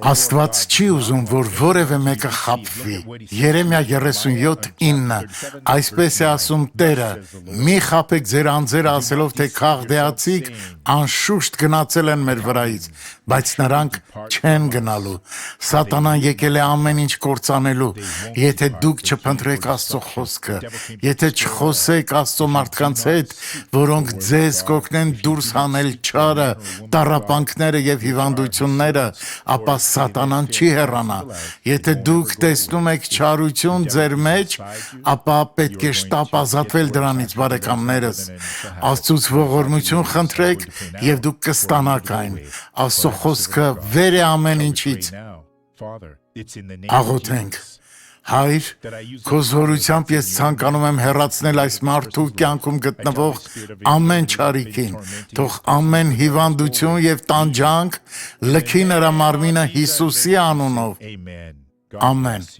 Աստված չի ուզում, որ որևէ մեկը խաբվի։ Երեմիա 37:9 Այսպես է ասում Տերը. մի խաբեք ձեր անձերը ասելով, թե քաղդեացիք անշուշտ գնացել են մեր վրայից, բայց նրանք չեն գնալու։ Սատանան եկել է ամեն ինչ կործանելու։ Եթե դուք չփնտրեք Աստծո խոսքը, եթե չխոսեք Աստծո մարդկանց հետ, որոնք ձեզ կօգնեն դուրս հանել չարը, տառապանքները եւ հիվանդությունները, ապա Սատանան չի հեռանա։ Եթե դուք տեսնում եք չարություն ձեր մեջ, ապա պետք է շտապ ազատվել դրանից, բարեկամներս։ Աստծուց ողորմություն խնդրեք եւ դուք կստանաք այն։ Աստծո խոսքը վեր է ամեն ինչից։ Աղոթենք։ Հայր, քո զորությամբ ես ցանկանում եմ հեռացնել այս մարդու կյանքում գտնվող ամեն չարիքին, թող ամեն հիվանդություն եւ տանջանք լքի նրա մարմինը Հիսուսի անունով։ Ամեն։